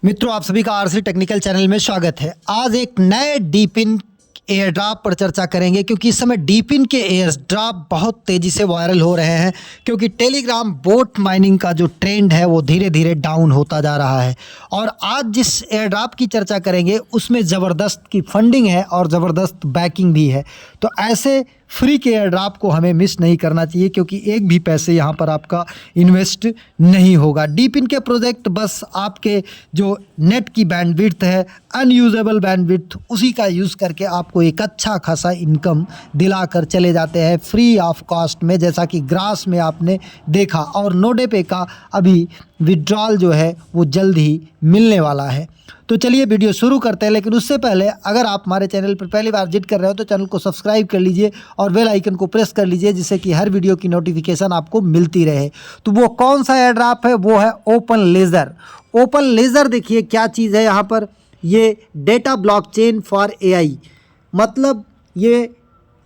मित्रों, आप सभी का आरसी टेक्निकल चैनल में स्वागत है। आज एक नए डीपिन एयर ड्रॉप पर चर्चा करेंगे क्योंकि इस समय डीपिन के एयर ड्रॉप बहुत तेज़ी से वायरल हो रहे हैं क्योंकि टेलीग्राम बोट माइनिंग का जो ट्रेंड है वो धीरे धीरे डाउन होता जा रहा है। और आज जिस एयर ड्रॉप की चर्चा करेंगे उसमें ज़बरदस्त की फंडिंग है और ज़बरदस्त बैकिंग भी है। तो ऐसे फ्री के एयर ड्रॉप को हमें मिस नहीं करना चाहिए क्योंकि एक भी पैसे यहाँ पर आपका इन्वेस्ट नहीं होगा। डीपिन के प्रोजेक्ट बस आपके जो नेट की बैंडविड्थ है, अनयूजेबल बैंडविड्थ, उसी का यूज़ करके आपको एक अच्छा खासा इनकम दिलाकर चले जाते हैं फ्री ऑफ कॉस्ट में, जैसा कि ग्रास में आपने देखा। और नोडे पे का अभी विड्रॉल जो है वो जल्द ही मिलने वाला है। तो चलिए वीडियो शुरू करते हैं, लेकिन उससे पहले अगर आप हमारे चैनल पर पहली बार विजिट कर रहे हो तो चैनल को सब्सक्राइब कर लीजिए और बेल आइकन को प्रेस कर लीजिए जिससे कि हर वीडियो की नोटिफिकेशन आपको मिलती रहे। तो वो कौन सा एयर ड्रॉप है? वो है ओपन लेज़र। ओपन लेज़र देखिए क्या चीज़ है यहाँ पर। ये डेटा ब्लॉकचेन फॉर एआई, मतलब ये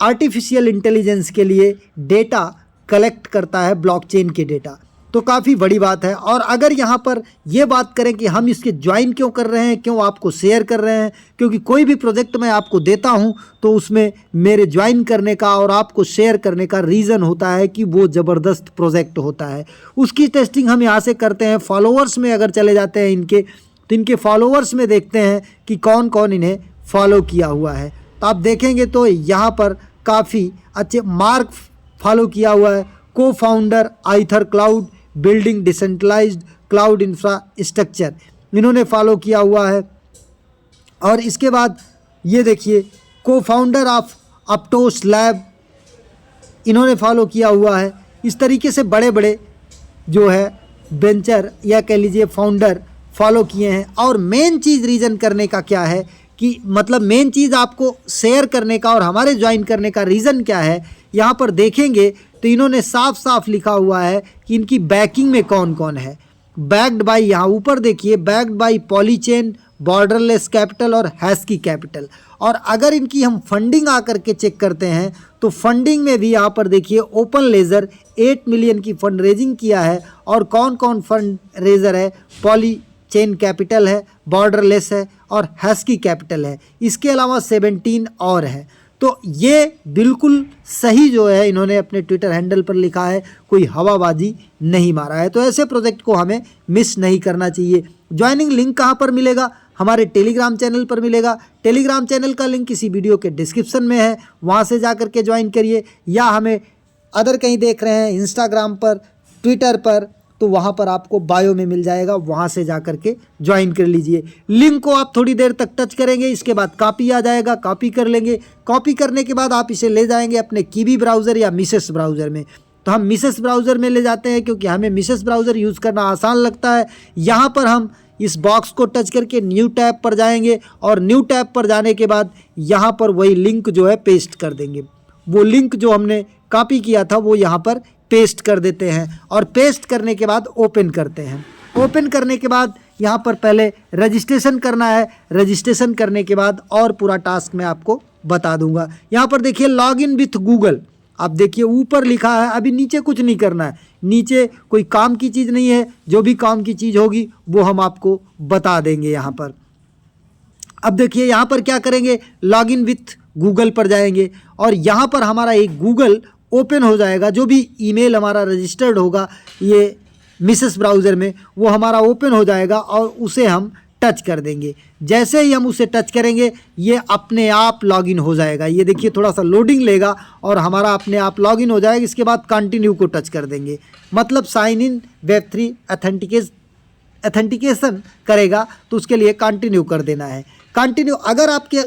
आर्टिफिशियल इंटेलिजेंस के लिए डेटा कलेक्ट करता है, ब्लॉकचेन के डेटा। तो काफ़ी बड़ी बात है। और अगर यहाँ पर ये बात करें कि हम इसके ज्वाइन क्यों कर रहे हैं, क्यों आपको शेयर कर रहे हैं, क्योंकि कोई भी प्रोजेक्ट मैं आपको देता हूँ तो उसमें मेरे ज्वाइन करने का और आपको शेयर करने का रीज़न होता है कि वो ज़बरदस्त प्रोजेक्ट होता है। उसकी टेस्टिंग हम यहाँ से करते हैं। फॉलोअर्स में अगर चले जाते हैं इनके, तो इनके फॉलोअर्स में देखते हैं कि कौन कौन इन्हें फॉलो किया हुआ है। तो आप देखेंगे तो यहाँ पर काफ़ी अच्छे मार्क फॉलो किया हुआ है। Cofounder Aethir Cloud building decentralised cloud infrastructure, इन्होंने फॉलो किया हुआ है। और इसके बाद ये देखिए cofounder of Aptos Lab, इन्होंने फॉलो किया हुआ है। इस तरीके से बड़े बड़े जो है वेंचर या कह लीजिए फाउंडर फॉलो किए हैं। और मेन चीज़ रीज़न करने का क्या है कि मतलब मेन चीज़ आपको शेयर करने का और हमारे ज्वाइन करने का रीज़न क्या है, यहाँ पर देखेंगे तो इन्होंने साफ साफ लिखा हुआ है कि इनकी बैकिंग में कौन कौन है। बैक्ड बाई, यहाँ ऊपर देखिए, बैक्ड बाई पॉलीचेन, बॉर्डरलेस कैपिटल और हैस्की कैपिटल। और अगर इनकी हम फंडिंग आकर के चेक करते हैं तो फंडिंग में भी यहाँ पर देखिए ओपन लेज़र 8 मिलियन की फंड रेजिंग किया है। और कौन कौन फंड रेजर है? पॉलीचेन कैपिटल है, बॉर्डरलेस है और हैस्की कैपिटल है। इसके अलावा 17 और है। तो ये बिल्कुल सही जो है इन्होंने अपने ट्विटर हैंडल पर लिखा है, कोई हवाबाजी नहीं मारा है। तो ऐसे प्रोजेक्ट को हमें मिस नहीं करना चाहिए। ज्वाइनिंग लिंक कहाँ पर मिलेगा? हमारे टेलीग्राम चैनल पर मिलेगा। टेलीग्राम चैनल का लिंक इसी वीडियो के डिस्क्रिप्शन में है, वहाँ से जा कर के ज्वाइन करिए। या हमें अदर कहीं देख रहे हैं इंस्टाग्राम पर, ट्विटर पर, तो वहाँ पर आपको बायो में मिल जाएगा, वहाँ से जा कर के ज्वाइन कर लीजिए। लिंक को आप थोड़ी देर तक टच करेंगे, इसके बाद कॉपी आ जाएगा, कॉपी कर लेंगे। कॉपी करने के बाद आप इसे ले जाएंगे अपने कीवी ब्राउज़र या मिसेस ब्राउज़र में। तो हम मिसेस ब्राउज़र में ले जाते हैं क्योंकि हमें मिसेस ब्राउज़र यूज़ करना आसान लगता है। यहाँ पर हम इस बॉक्स को टच करके न्यू टैब पर जाएंगे और न्यू टैब पर जाने के बाद यहाँ पर वही लिंक जो है पेस्ट कर देंगे। वो लिंक जो हमने कॉपी किया था वो यहाँ पर पेस्ट कर देते हैं और पेस्ट करने के बाद ओपन करते हैं। ओपन करने के बाद यहाँ पर पहले रजिस्ट्रेशन करना है। रजिस्ट्रेशन करने के बाद और पूरा टास्क मैं आपको बता दूंगा। यहाँ पर देखिए लॉगिन विथ गूगल, आप देखिए ऊपर लिखा है। अभी नीचे कुछ नहीं करना है, नीचे कोई काम की चीज़ नहीं है। जो भी काम की चीज़ होगी वो हम आपको बता देंगे यहाँ पर। अब देखिए यहाँ पर क्या करेंगे, लॉगिन विथ गूगल पर जाएंगे और यहाँ पर हमारा एक गूगल ओपन हो जाएगा। जो भी ईमेल हमारा रजिस्टर्ड होगा ये मिसेस ब्राउज़र में, वो हमारा ओपन हो जाएगा और उसे हम टच कर देंगे। जैसे ही हम उसे टच करेंगे ये अपने आप लॉगिन हो जाएगा। ये देखिए थोड़ा सा लोडिंग लेगा और हमारा अपने आप लॉगिन हो जाएगा। इसके बाद कंटिन्यू को टच कर देंगे, मतलब साइन इन वेब3 ऑथेंटिकेशन करेगा, तो उसके लिए कंटिन्यू कर देना है। कंटिन्यू, अगर आपके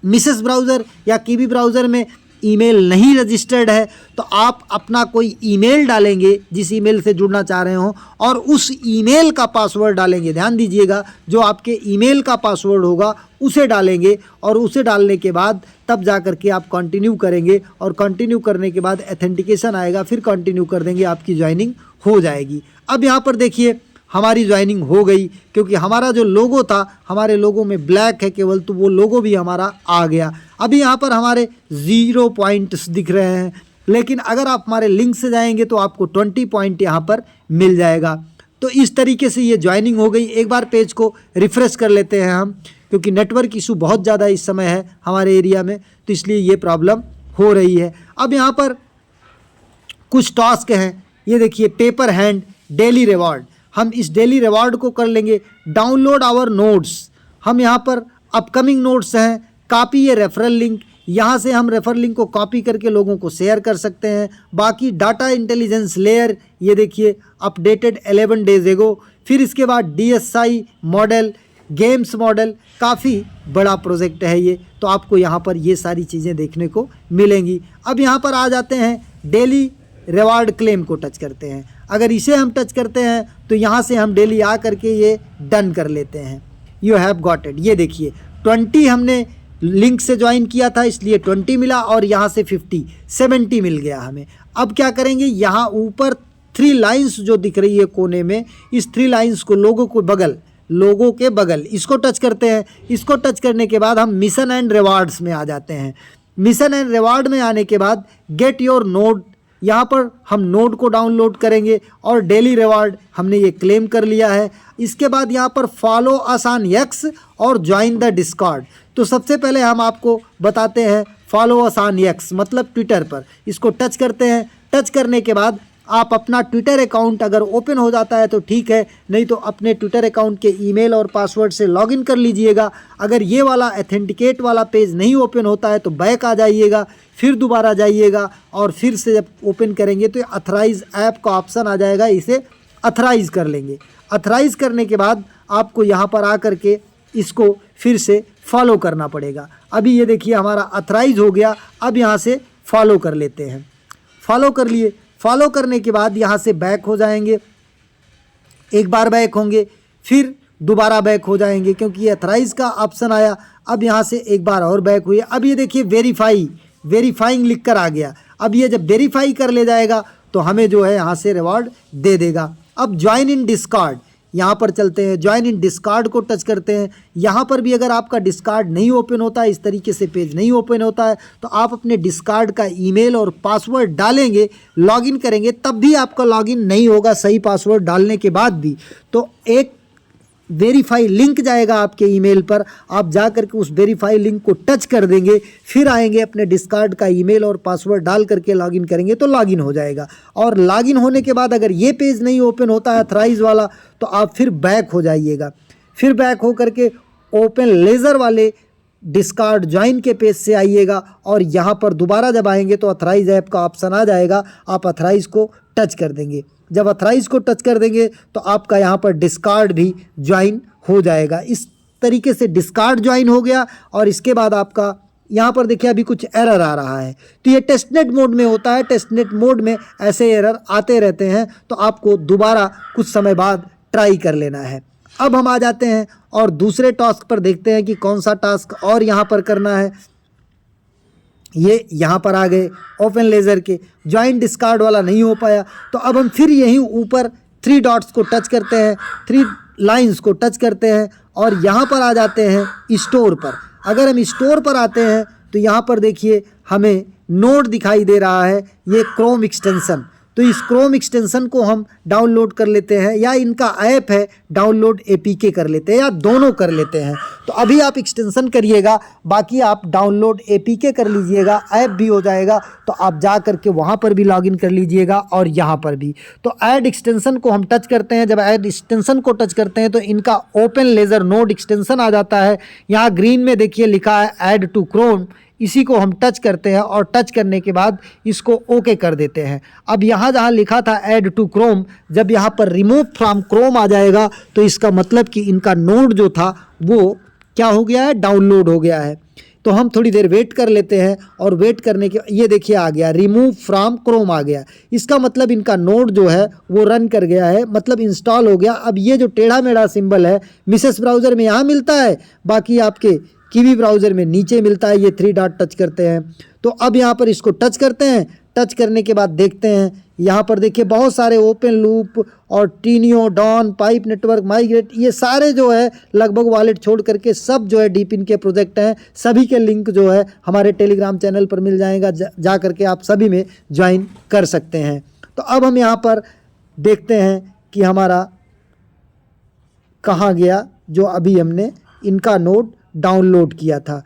मिसेस ब्राउज़र या कीवी ब्राउज़र में ईमेल नहीं रजिस्टर्ड है तो आप अपना कोई ईमेल डालेंगे जिस ईमेल से जुड़ना चाह रहे हो और उस ईमेल का पासवर्ड डालेंगे। ध्यान दीजिएगा, जो आपके ईमेल का पासवर्ड होगा उसे डालेंगे और उसे डालने के बाद तब जा कर के आप कंटिन्यू करेंगे और कंटिन्यू करने के बाद ऑथेंटिकेशन आएगा, फिर कंटिन्यू कर देंगे, आपकी ज्वाइनिंग हो जाएगी। अब यहाँ पर देखिए हमारी ज्वाइनिंग हो गई क्योंकि हमारा जो लोगो था, हमारे लोगो में ब्लैक है केवल, तो वो लोगो भी हमारा आ गया। अभी यहाँ पर हमारे 0 पॉइंट्स दिख रहे हैं, लेकिन अगर आप हमारे लिंक से जाएंगे तो आपको 20 पॉइंट यहाँ पर मिल जाएगा। तो इस तरीके से ये ज्वाइनिंग हो गई। एक बार पेज को रिफ़्रेश कर लेते हैं हम, क्योंकि नेटवर्क इशू बहुत ज़्यादा इस समय है हमारे एरिया में, तो इसलिए ये प्रॉब्लम हो रही है। अब यहाँ पर कुछ टास्क हैं, ये देखिए पेपर हैंड डेली रिवॉर्ड। हम इस डेली रिवॉर्ड को कर लेंगे। डाउनलोड आवर नोट्स, हम यहाँ पर अपकमिंग नोट्स हैं, कॉपी ये रेफरल लिंक, यहाँ से हम रेफर लिंक को कॉपी करके लोगों को शेयर कर सकते हैं। बाकी डाटा इंटेलिजेंस लेयर, ये देखिए अपडेटेड 11 डेज एगो। फिर इसके बाद DSI मॉडल, गेम्स मॉडल, काफ़ी बड़ा प्रोजेक्ट है ये, तो आपको यहाँ पर ये सारी चीज़ें देखने को मिलेंगी। अब यहाँ पर आ जाते हैं, डेली रिवार्ड क्लेम को टच करते हैं। अगर इसे हम टच करते हैं तो यहाँ से हम डेली आ करके ये डन कर लेते हैं। यू हैव गॉट इट, ये देखिए 20 हमने लिंक से ज्वाइन किया था इसलिए 20 मिला, और यहाँ से 50 70 मिल गया हमें। अब क्या करेंगे, यहाँ ऊपर 3 लाइन्स जो दिख रही है कोने में, इस 3 लाइन्स को लोगों के बगल इसको टच करते हैं। इसको टच करने के बाद हम मिशन एंड रिवार्ड्स में आ जाते हैं। मिशन एंड रिवार्ड में आने के बाद गेट योर नोड, यहाँ पर हम नोड को डाउनलोड करेंगे और डेली रिवार्ड हमने ये क्लेम कर लिया है। इसके बाद यहाँ पर फॉलो अस ऑन एक्स और ज्वाइन द डिस्कॉर्ड। तो सबसे पहले हम आपको बताते हैं फॉलो अस ऑन एक्स मतलब ट्विटर पर, इसको टच करते हैं। टच करने के बाद आप अपना ट्विटर अकाउंट अगर ओपन हो जाता है तो ठीक है, नहीं तो अपने ट्विटर अकाउंट के ईमेल और पासवर्ड से लॉगिन कर लीजिएगा। अगर ये वाला ऑथेंटिकेट वाला पेज नहीं ओपन होता है तो बैक आ जाइएगा, फिर दोबारा जाइएगा और फिर से जब ओपन करेंगे तो अथराइज ऐप का ऑप्शन आ जाएगा, इसे अथराइज कर लेंगे। अथराइज करने के बाद आपको यहाँ पर आ करके इसको फिर से फॉलो करना पड़ेगा। अभी ये देखिए हमारा अथराइज हो गया। अब यहाँ से फॉलो कर लेते हैं। फॉलो कर लिए। फॉलो करने के बाद यहाँ से बैक हो जाएंगे, एक बार बैक होंगे, फिर दोबारा बैक हो जाएंगे क्योंकि ये अथराइज का ऑप्शन आया। अब यहाँ से एक बार और बैक हुए। अब ये देखिए वेरीफाइंग लिख कर आ गया। अब ये जब वेरीफाई कर ले जाएगा तो हमें जो है यहाँ से रिवॉर्ड दे देगा। अब ज्वाइन इन डिस्कॉर्ड, यहाँ पर चलते हैं, ज्वाइन इन डिस्कॉर्ड को टच करते हैं। यहाँ पर भी अगर आपका डिस्कॉर्ड नहीं ओपन होता है, इस तरीके से पेज नहीं ओपन होता है, तो आप अपने डिस्कॉर्ड का ईमेल और पासवर्ड डालेंगे, लॉगिन करेंगे, तब भी आपका लॉगिन नहीं होगा सही पासवर्ड डालने के बाद भी। तो एक वेरीफाई लिंक जाएगा आपके ईमेल पर, आप जा करके उस वेरीफाई लिंक को टच कर देंगे, फिर आएंगे अपने डिस्कॉर्ड का ईमेल और पासवर्ड डाल करके लॉगिन करेंगे तो लॉगिन हो जाएगा। और लॉगिन होने के बाद अगर ये पेज नहीं ओपन होता है अथराइज वाला, तो आप फिर बैक हो जाइएगा। फिर बैक हो करके ओपन लेज़र वाले डिस्कॉर्ड ज्वाइन के पेज से आइएगा और यहाँ पर दोबारा जब आएंगे तो अथराइज ऐप का ऑप्शन आ जाएगा, आप अथराइज को टच कर देंगे। जब अथराइज को टच कर देंगे तो आपका यहाँ पर डिस्कॉर्ड भी ज्वाइन हो जाएगा। इस तरीके से डिस्कॉर्ड ज्वाइन हो गया। और इसके बाद आपका यहाँ पर देखिए अभी कुछ एरर आ रहा है, तो ये टेस्टनेट मोड में होता है। टेस्टनेट मोड में ऐसे एरर आते रहते हैं, तो आपको दोबारा कुछ समय बाद ट्राई कर लेना है। अब हम आ जाते हैं और दूसरे टास्क पर देखते हैं कि कौन सा टास्क और यहाँ पर करना है। ये यहाँ पर आ गए ओपन लेज़र के, ज्वाइन डिस्कॉर्ड वाला नहीं हो पाया, तो अब हम फिर यहीं ऊपर 3 डॉट्स को टच करते हैं, 3 लाइंस को टच करते हैं और यहाँ पर आ जाते हैं स्टोर पर। अगर हम स्टोर पर आते हैं तो यहाँ पर देखिए हमें नोड दिखाई दे रहा है, ये क्रोम एक्सटेंशन। तो इस क्रोम एक्सटेंशन को हम डाउनलोड कर लेते हैं, या इनका ऐप है डाउनलोड APK कर लेते हैं, या दोनों कर लेते हैं। तो अभी आप एक्सटेंशन करिएगा, बाकी आप डाउनलोड APK कर लीजिएगा, ऐप भी हो जाएगा। तो आप जा करके वहाँ पर भी लॉगिन कर लीजिएगा और यहाँ पर भी। तो ऐड एक्सटेंशन को हम टच करते हैं। जब ऐड एक्सटेंशन को टच करते हैं तो इनका ओपन लेज़र नोड एक्सटेंशन आ जाता है। यहाँ ग्रीन में देखिए लिखा है ऐड टू क्रोम, इसी को हम टच करते हैं और टच करने के बाद इसको ओके कर देते हैं। अब यहाँ जहाँ लिखा था ऐड टू क्रोम, जब यहाँ पर रिमूव फ्रॉम क्रोम आ जाएगा तो इसका मतलब कि इनका नोड जो था वो क्या हो गया है, डाउनलोड हो गया है। तो हम थोड़ी देर वेट कर लेते हैं और वेट करने के ये देखिए आ गया रिमूव फ्रॉम क्रोम आ गया। इसका मतलब इनका नोड जो है वो रन कर गया है, मतलब इंस्टॉल हो गया। अब ये जो टेढ़ा मेढ़ा सिंबल है मिसेस ब्राउज़र में यहाँ मिलता है, बाकी आपके कीवी ब्राउज़र में नीचे मिलता है। ये 3 डॉट टच करते हैं तो अब यहाँ पर इसको टच करते हैं। टच करने के बाद देखते हैं यहाँ पर देखिए बहुत सारे ओपन लूप और टीनियो, डॉन, पाइप नेटवर्क, माइग्रेट, ये सारे जो है लगभग वॉलेट छोड़ करके सब जो है डीपिन के प्रोजेक्ट हैं। सभी के लिंक जो है हमारे टेलीग्राम चैनल पर मिल जाएगा, जा करके आप सभी में ज्वाइन कर सकते हैं। तो अब हम यहाँ पर देखते हैं कि हमारा कहाँ गया जो अभी हमने इनका नोड डाउनलोड किया था,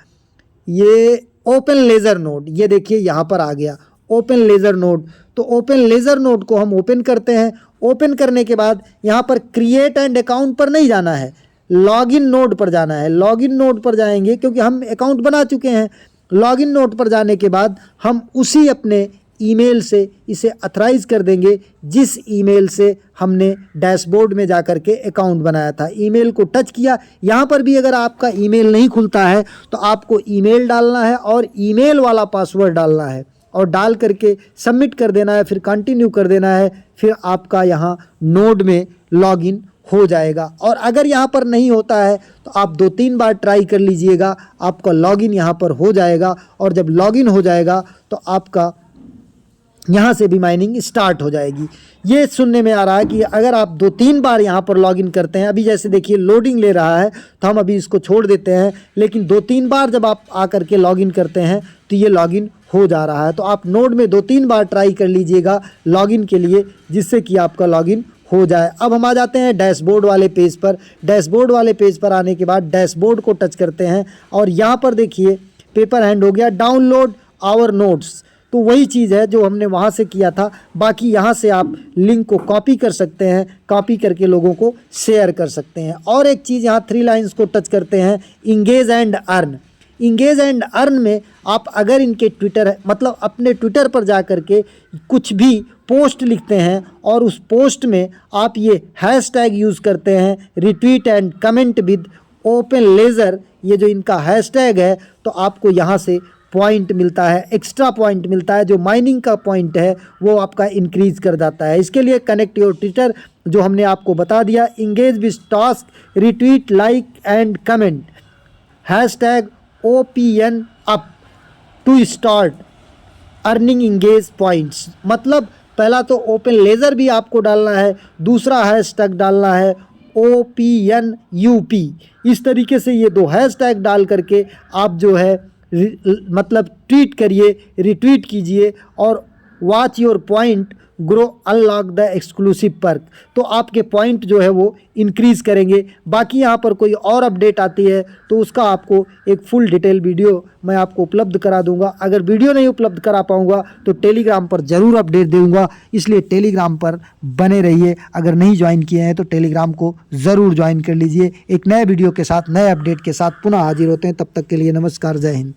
ये ओपन लेज़र नोड, ये देखिए यहाँ पर आ गया ओपन लेज़र नोड। तो ओपन लेज़र नोड को हम ओपन करते हैं। ओपन करने के बाद यहाँ पर क्रिएट एंड अकाउंट पर नहीं जाना है, लॉगिन नोड पर जाना है। लॉगिन नोड पर जाएंगे क्योंकि हम अकाउंट बना चुके हैं। लॉगिन नोड पर जाने के बाद हम उसी अपने ईमेल से इसे अथराइज़ कर देंगे जिस ईमेल से हमने डैशबोर्ड में जाकर के अकाउंट बनाया था। ईमेल को टच किया। यहाँ पर भी अगर आपका ईमेल नहीं खुलता है तो आपको ईमेल डालना है और ईमेल वाला पासवर्ड डालना है और डाल करके सबमिट कर देना है, फिर कंटिन्यू कर देना है, फिर आपका यहाँ नोड में लॉगिन हो जाएगा। और अगर यहाँ पर नहीं होता है तो आप 2-3 बार ट्राई कर लीजिएगा, आपका लॉगिन यहाँ पर हो जाएगा। और जब लॉगिन हो जाएगा तो आपका यहाँ से भी माइनिंग स्टार्ट हो जाएगी। ये सुनने में आ रहा है कि अगर आप 2-3 बार यहाँ पर लॉगिन करते हैं, अभी जैसे देखिए लोडिंग ले रहा है तो हम अभी इसको छोड़ देते हैं, लेकिन 2-3 बार जब आप आकर के लॉगिन करते हैं तो ये लॉगिन हो जा रहा है। तो आप नोड में 2-3 बार ट्राई कर लीजिएगा लॉगिन के लिए, जिससे कि आपका लॉगिन हो जाए। अब हम आ जाते हैं डैशबोर्ड वाले पेज पर। डैशबोर्ड वाले पेज पर आने के बाद डैशबोर्ड को टच करते हैं और यहाँ पर देखिए पेपर हैंड हो गया, डाउनलोड आवर नोट्स। तो वही चीज़ है जो हमने वहाँ से किया था। बाकी यहाँ से आप लिंक को कॉपी कर सकते हैं, कॉपी करके लोगों को शेयर कर सकते हैं। और एक चीज़ यहाँ 3 लाइन्स को टच करते हैं, engage and earn. Engage and earn में आप अगर इनके ट्विटर मतलब अपने ट्विटर पर जा कर के कुछ भी पोस्ट लिखते हैं और उस पोस्ट में आप ये हैशटैग यूज़ करते हैं, retweet and comment with open laser, ये जो इनका हैशटैग है, तो आपको यहाँ से पॉइंट मिलता है, एक्स्ट्रा पॉइंट मिलता है। जो माइनिंग का पॉइंट है वो आपका इंक्रीज कर जाता है। इसके लिए कनेक्ट योर ट्विटर जो हमने आपको बता दिया, engage with task, retweet, like and comment, hashtag OPN up to start earning engage points. मतलब पहला तो ओपन लेज़र भी आपको डालना है, दूसरा हैशटैग डालना है OPN UP। इस तरीके से ये 2 हैशटैग डाल करके आप जो है मतलब ट्वीट करिए, रिट्वीट कीजिए और watch your point grow unlock the exclusive perk. तो आपके पॉइंट जो है वो इंक्रीज़ करेंगे। बाकी यहाँ पर कोई और अपडेट आती है तो उसका आपको एक फुल डिटेल वीडियो मैं आपको उपलब्ध करा दूंगा। अगर वीडियो नहीं उपलब्ध करा पाऊंगा तो टेलीग्राम पर ज़रूर अपडेट दूंगा, इसलिए टेलीग्राम पर बने रहिए। अगर नहीं ज्वाइन किए हैं तो टेलीग्राम को ज़रूर ज्वाइन कर लीजिए। एक नए वीडियो के साथ, नए अपडेट के साथ पुनः हाजिर होते हैं। तब तक के लिए नमस्कार, जय हिंद।